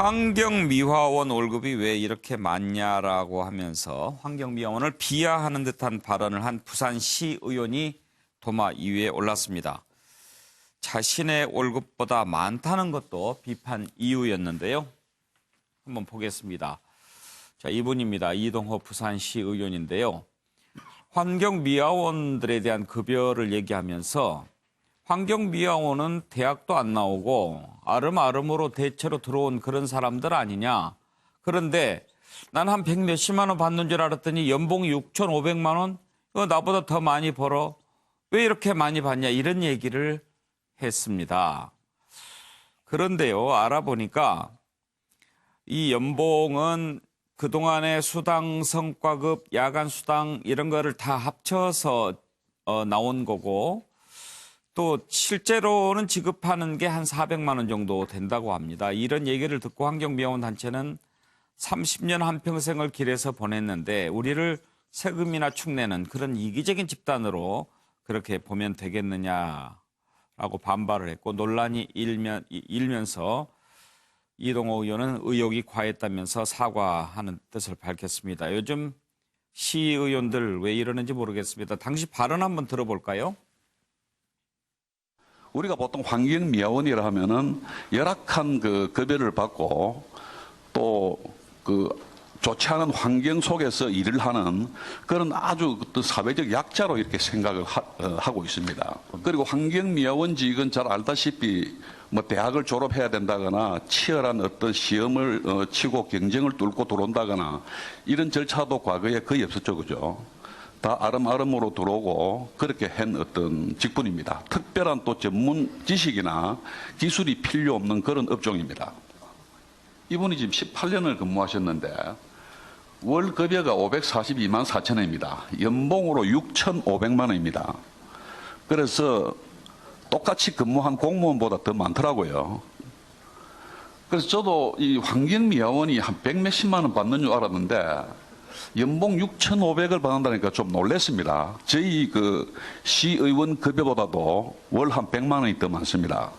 환경미화원 월급이 왜 이렇게 많냐라고 하면서 환경미화원을 비하하는 듯한 발언을 한 부산시 의원이 도마 2위에 올랐습니다. 자신의 월급보다 많다는 것도 비판 이유였는데요. 한번 보겠습니다. 자, 이분입니다. 이동호 부산시 의원인데요. 환경미화원들에 대한 급여를 얘기하면서 환경미화원은 대학도 안 나오고 아름아름으로 대체로 들어온 그런 사람들 아니냐. 그런데 난 한 100몇십만 원 받는 줄 알았더니 연봉이 6,500만 원? 이거 나보다 더 많이 벌어. 왜 이렇게 많이 받냐 이런 얘기를 했습니다. 그런데요, 알아보니까 이 연봉은 그동안의 수당, 성과급, 야간 수당 이런 거를 다 합쳐서 나온 거고 또 실제로는 지급하는 게 한 400만 원 정도 된다고 합니다. 이런 얘기를 듣고 환경미화원 단체는 30년 한평생을 길에서 보냈는데 우리를 세금이나 축내는 그런 이기적인 집단으로 그렇게 보면 되겠느냐라고 반발을 했고 논란이 일면서 이동호 의원은 의혹이 과했다면서 사과하는 뜻을 밝혔습니다. 요즘 시의원들 왜 이러는지 모르겠습니다. 당시 발언 한번 들어볼까요? 우리가 보통 환경미화원이라 하면은 열악한 그 급여를 받고 또 그 좋지 않은 환경 속에서 일을 하는 그런 아주 어떤 사회적 약자로 이렇게 생각을 하고 있습니다. 그리고 환경미화원직은 잘 알다시피 뭐 대학을 졸업해야 된다거나 치열한 어떤 시험을 치고 경쟁을 뚫고 들어온다거나 이런 절차도 과거에 거의 없었죠, 그죠? 다 아름아름으로 들어오고 그렇게 한 어떤 직분입니다. 특별한 또 전문 지식이나 기술이 필요 없는 그런 업종입니다. 이분이 지금 18년을 근무하셨는데 월 급여가 542만 4천 원입니다. 연봉으로 6,500만 원입니다. 그래서 똑같이 근무한 공무원보다 더 많더라고요. 그래서 저도 이 환경미화원이 한 100몇십만 원 받는 줄 알았는데 연봉 6,500을 받는다니까 좀 놀랐습니다. 저희 그 시의원 급여보다도 월 한 100만 원이 더 많습니다.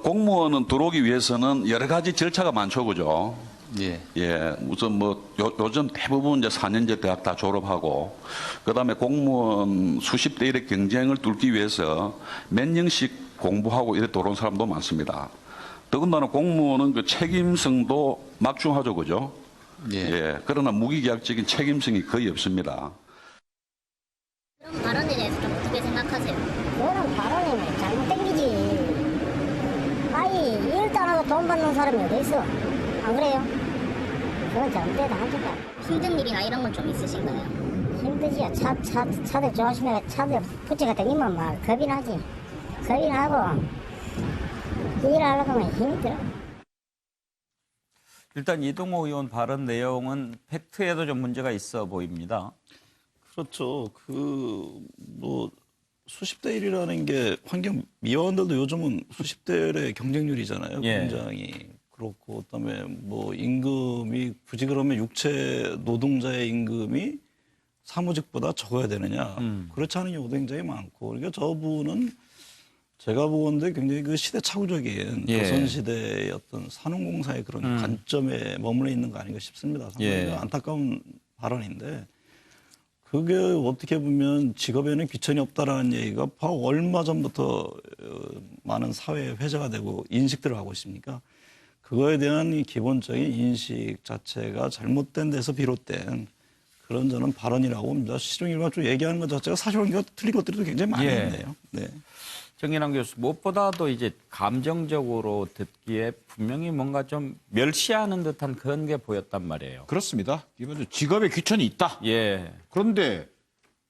공무원은 들어오기 위해서는 여러 가지 절차가 많죠, 그죠? 예. 예, 우선 뭐 요즘 대부분 이제 4년제 대학 다 졸업하고 그다음에 공무원 수십 대 1의 경쟁을 뚫기 위해서 몇 년씩 공부하고 이래 들어온 사람도 많습니다. 더군다나 공무원은 그 책임성도 막중하죠, 그죠? 예. 예, 그러나 무기계약적인 책임성이 거의 없습니다. 그런 발언에 대해서 좀 어떻게 생각하세요? 그런 발언이 잘못된 거지. 아니, 일도 안 하고 돈 받는 사람이 어디 있어? 안 그래요? 그건 잘못되다 하니까. 힘든 일이나 이런 건 좀 있으신가요? 힘들지. 차들 좋아하시면 차들 붙여가 다니면 막 겁이 나지. 겁이 나고 일하려고 하면 힘들어. 일단 이동호 의원 발언 내용은 팩트에도 좀 문제가 있어 보입니다. 그렇죠. 뭐 수십 대 1이라는 게 환경미화원들도 요즘은 수십 대의 경쟁률이잖아요. 예. 굉장히 그렇고 그다음에 뭐 임금이 굳이 그러면 육체 노동자의 임금이 사무직보다 적어야 되느냐. 그렇지 않은 경우도 굉장히 많고. 그러니까 저분은 제가 보건대 굉장히 그 시대착오적인 예. 조선시대의 어떤 산업공사의 그런 관점에 머물러 있는 거 아닌가 싶습니다. 상당히 예. 안타까운 발언인데 그게 어떻게 보면 직업에는 귀천이 없다라는 얘기가 바로 얼마 전부터 많은 사회에 회자가 되고 인식들을 하고 있습니까? 그거에 대한 이 기본적인 인식 자체가 잘못된 데서 비롯된 그런 저는 발언이라고 봅니다. 실용일관적으로 얘기하는 것 자체가 사실은 틀린 것들도 굉장히 많이 예. 있네요. 네. 정인환 교수, 무엇보다도 이제 감정적으로 듣기에 분명히 뭔가 좀 멸시하는 듯한 그런 게 보였단 말이에요. 그렇습니다. 이번 직업에 귀천이 있다. 예. 그런데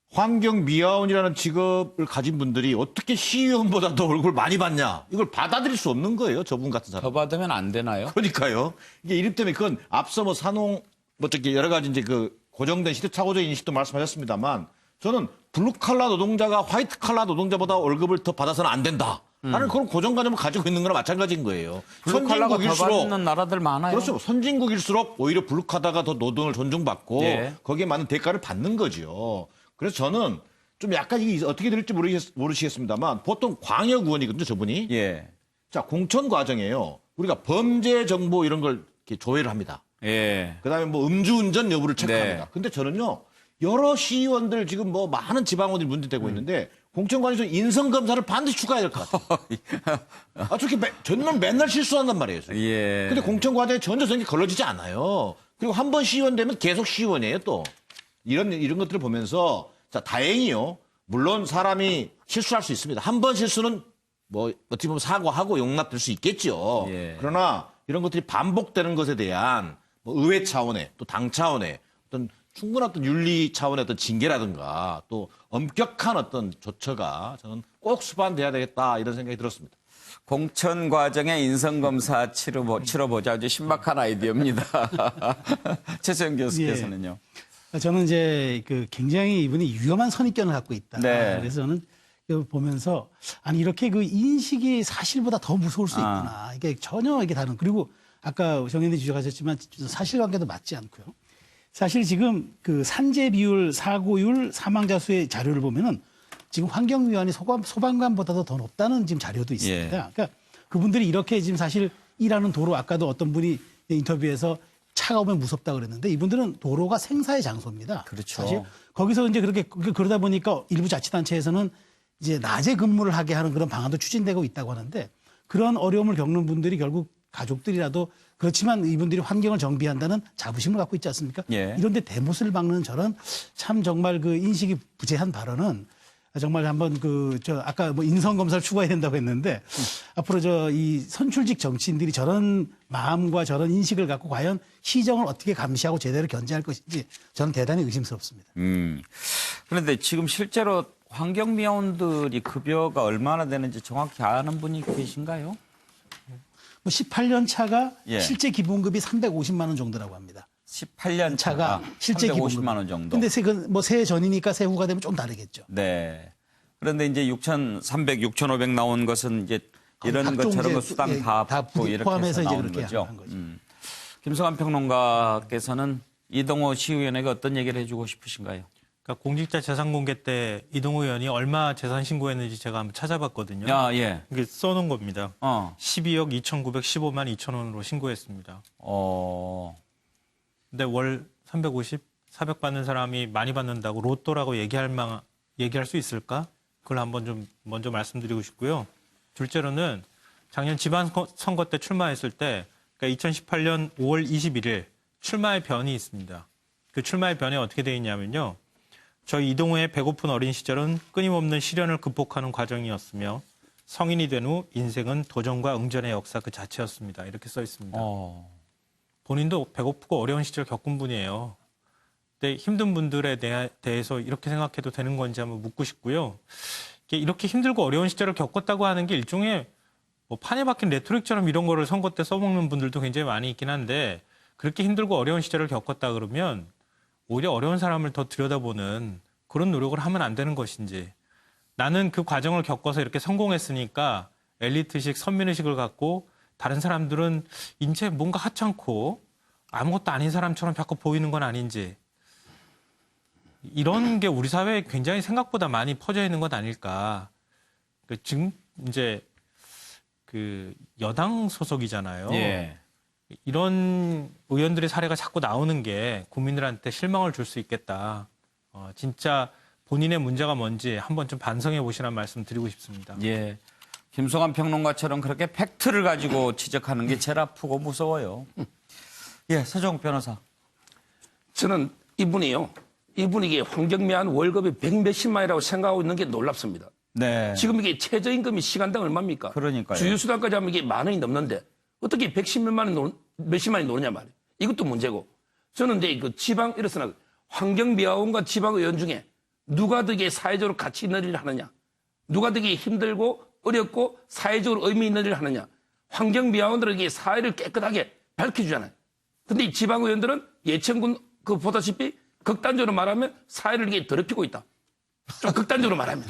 환경미화원이라는 직업을 가진 분들이 어떻게 시의원보다 더 월급을 많이 받냐. 이걸 받아들일 수 없는 거예요. 저분 같은 사람. 더 받으면 안 되나요? 그러니까요. 이게 이름 때문에 그건 앞서 뭐 산업 뭐 저기 여러 가지 이제 그 고정된 시대착오적인 인식도 말씀하셨습니다만 저는 블루칼라 노동자가 화이트칼라 노동자보다 월급을 더 받아서는 안 된다. 나는 그런 고정관념을 가지고 있는 거나 마찬가지인 거예요. 블루칼라가 더 받는 나라들 많아요. 그렇죠. 선진국일수록 오히려 블루칼라가 더 노동을 존중받고 예. 거기에 맞는 대가를 받는 거죠. 그래서 저는 좀 약간 이게 어떻게 될지 모르시겠습니다만 보통 광역의원이거든요, 저분이. 예. 자, 공천 과정에요. 우리가 범죄 정보 이런 걸 이렇게 조회를 합니다. 예. 그다음에 뭐 음주운전 여부를 체크합니다. 네. 근데 저는요, 여러 시의원들 지금 뭐 많은 지방원들이 문제되고 있는데 공천관에서 인성검사를 반드시 추가해야 될 것 같아요. 아, 저렇게 저는 맨날 실수한단 말이에요. 예. 근데 공천 과정에 전혀 성격이 걸러지지 않아요. 그리고 한 번 시의원 되면 계속 시의원이에요, 또. 이런 것들을 보면서, 자, 다행히요. 물론 사람이 실수할 수 있습니다. 한 번 실수는 뭐, 어떻게 보면 사과하고 용납될 수 있겠죠. 예. 그러나 이런 것들이 반복되는 것에 대한 뭐 의회 차원의 또 당 차원의 어떤 충분한 어떤 윤리 차원의 어떤 징계라든가 또 엄격한 어떤 조처가 저는 꼭 수반돼야 되겠다 이런 생각이 들었습니다. 공천 과정에 인성검사 치러보자. 아주 신박한 아이디어입니다. 최소영 교수께서는요. 저는 이제 그 굉장히 이분이 위험한 선입견을 갖고 있다. 네. 그래서 저는 이걸 보면서 아니 이렇게 그 인식이 사실보다 더 무서울 수 있구나. 이게 전혀 이게 다른. 그리고 아까 정현희 지적하셨지만 사실관계도 맞지 않고요. 사실 지금 그 산재 비율, 사고율, 사망자 수의 자료를 보면은 지금 환경위원회 소방관보다도 더 높다는 지금 자료도 있습니다. 예. 그러니까 그분들이 이렇게 지금 사실 일하는 도로 아까도 어떤 분이 인터뷰에서 차가 오면 무섭다 그랬는데 이분들은 도로가 생사의 장소입니다. 그렇죠. 사실 거기서 이제 그렇게 그러다 보니까 일부 자치단체에서는 이제 낮에 근무를 하게 하는 그런 방안도 추진되고 있다고 하는데 그런 어려움을 겪는 분들이 결국 가족들이라도 그렇지만 이분들이 환경을 정비한다는 자부심을 갖고 있지 않습니까? 예. 이런데 대못을 박는 저런 참 정말 그 인식이 부재한 발언은 정말 한번 아까 뭐 인성검사를 추가해야 된다고 했는데 앞으로 이 선출직 정치인들이 저런 마음과 저런 인식을 갖고 과연 시정을 어떻게 감시하고 제대로 견제할 것인지 저는 대단히 의심스럽습니다. 그런데 지금 실제로 환경미화원들이 급여가 얼마나 되는지 정확히 아는 분이 계신가요? 뭐 18년 차가 예. 실제 기본급이 350만 원 정도라고 합니다. 18년 차가 실제 350만 원 정도. 근데 새해 전이니까 새후가 되면 좀 다르겠죠. 네. 그런데 이제 6,300, 6,500 나온 것은 이제 이런 각종 것 저런 이제 것 수당 다 다 받고 이렇게 포함해서 해서 이제 나오는 그렇게 거죠. 한 거죠. 김성환 평론가께서는 이동호 시의원에게 어떤 얘기를 해주고 싶으신가요? 그러니까 공직자 재산 공개 때 이동호 의원이 얼마 재산 신고했는지 제가 한번 찾아봤거든요. 예. 이게 써놓은 겁니다. 12억 2,915만 2천 원으로 신고했습니다. 근데 월 350, 400 받는 사람이 많이 받는다고 로또라고 얘기할 수 있을까? 그걸 한번 좀 먼저 말씀드리고 싶고요. 둘째로는 작년 지방선거 때 출마했을 때, 그러니까 2018년 5월 21일 출마의 변이 있습니다. 그 출마의 변이 어떻게 되어 있냐면요. 저희 이동호의 배고픈 어린 시절은 끊임없는 시련을 극복하는 과정이었으며 성인이 된 후 인생은 도전과 응전의 역사 그 자체였습니다. 이렇게 써 있습니다. 본인도 배고프고 어려운 시절 겪은 분이에요. 근데 힘든 분들에 대해서 이렇게 생각해도 되는 건지 한번 묻고 싶고요. 이렇게 힘들고 어려운 시절을 겪었다고 하는 게 일종의 뭐 판에 박힌 레토릭처럼 이런 거를 선거 때 써먹는 분들도 굉장히 많이 있긴 한데 그렇게 힘들고 어려운 시절을 겪었다 그러면 오히려 어려운 사람을 더 들여다보는 그런 노력을 하면 안 되는 것인지 나는 그 과정을 겪어서 이렇게 성공했으니까 엘리트식 선민의식을 갖고 다른 사람들은 인체 뭔가 하찮고 아무것도 아닌 사람처럼 자꾸 보이는 건 아닌지 이런 게 우리 사회에 굉장히 생각보다 많이 퍼져 있는 것 아닐까. 지금 이제 그 여당 소속이잖아요. 예. 이런 의원들의 사례가 자꾸 나오는 게 국민들한테 실망을 줄 수 있겠다. 진짜 본인의 문제가 뭔지 한번 좀 반성해 보시라는 말씀 드리고 싶습니다. 예. 김성환 평론가처럼 그렇게 팩트를 가지고 지적하는 게 제일 아프고 무서워요. 예, 서정욱 변호사. 저는 이분이 이게 환경미화원 월급이 100몇십만이라고 생각하고 있는 게 놀랍습니다. 네. 지금 이게 최저임금이 시간당 얼마입니까? 그러니까요. 주휴수당까지 하면 이게 10,000원이 넘는데 어떻게 110몇만 몇십만이 노느냐 말이에요. 이것도 문제고. 저는 이제 그 지방 이렇습니다. 환경미화원과 지방의원 중에 누가 되게 사회적으로 가치 있는 일을 하느냐. 누가 되게 힘들고 어렵고 사회적으로 의미 있는 일을 하느냐. 환경미화원들에게 사회를 깨끗하게 밝혀주잖아요. 근데 이 지방의원들은 예천군 그 보다시피 극단적으로 말하면 사회를 이게 더럽히고 있다. 좀 극단적으로 말하면.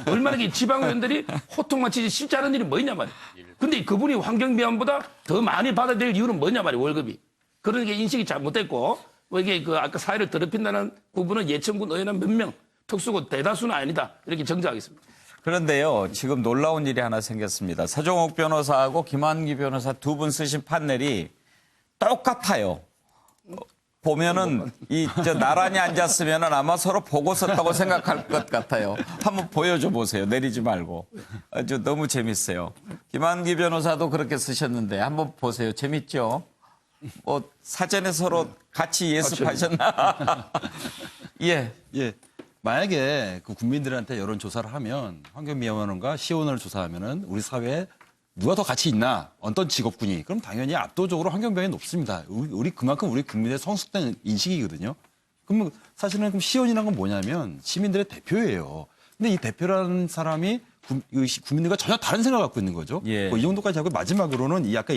얼마나 이 지방의원들이 호통만 치지 쉽지 않은 일이 뭐냐 말이에요. 근데 그분이 환경미화원보다 더 많이 받아야 될 이유는 뭐냐 말이에요, 월급이. 그런 게 인식이 잘못됐고, 이게 그 아까 사회를 더럽힌다는 부분은 예천군 의원은 몇 명, 특수고 대다수는 아니다. 이렇게 정정하겠습니다. 그런데요, 지금 놀라운 일이 하나 생겼습니다. 서정옥 변호사하고 김한기 변호사 두 분 쓰신 판넬이 똑같아요. 보면은 나란히 앉았으면은 아마 서로 보고 썼다고 생각할 것 같아요. 한번 보여줘 보세요. 내리지 말고. 아주 너무 재밌어요. 김한기 변호사도 그렇게 쓰셨는데 한번 보세요. 재밌죠? 뭐 사전에 서로 같이 예습하셨나? 예. 예. 만약에 그 국민들한테 여론 조사를 하면 환경미화원과 시의원을 조사하면은 우리 사회에 누가 더 가치 있나? 어떤 직업군이? 그럼 당연히 압도적으로 환경병이 높습니다. 그만큼 우리 국민의 성숙된 인식이거든요. 그럼 사실은 그럼 시의원이라는 건 뭐냐면 시민들의 대표예요. 근데 이 대표라는 사람이 국민들과 전혀 다른 생각을 갖고 있는 거죠. 예. 이 정도까지 하고 마지막으로는 이 아까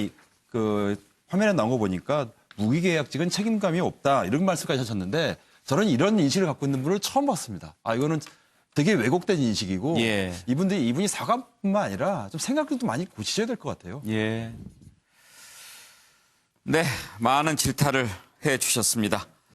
그 화면에 나온 거 보니까 무기계약직은 책임감이 없다 이런 말씀까지 하셨는데 저는 이런 인식을 갖고 있는 분을 처음 봤습니다. 이거는 되게 왜곡된 인식이고 예. 이분이 사과뿐만 아니라 좀 생각도 많이 고치셔야 될 것 같아요. 예. 네, 많은 질타를 해 주셨습니다.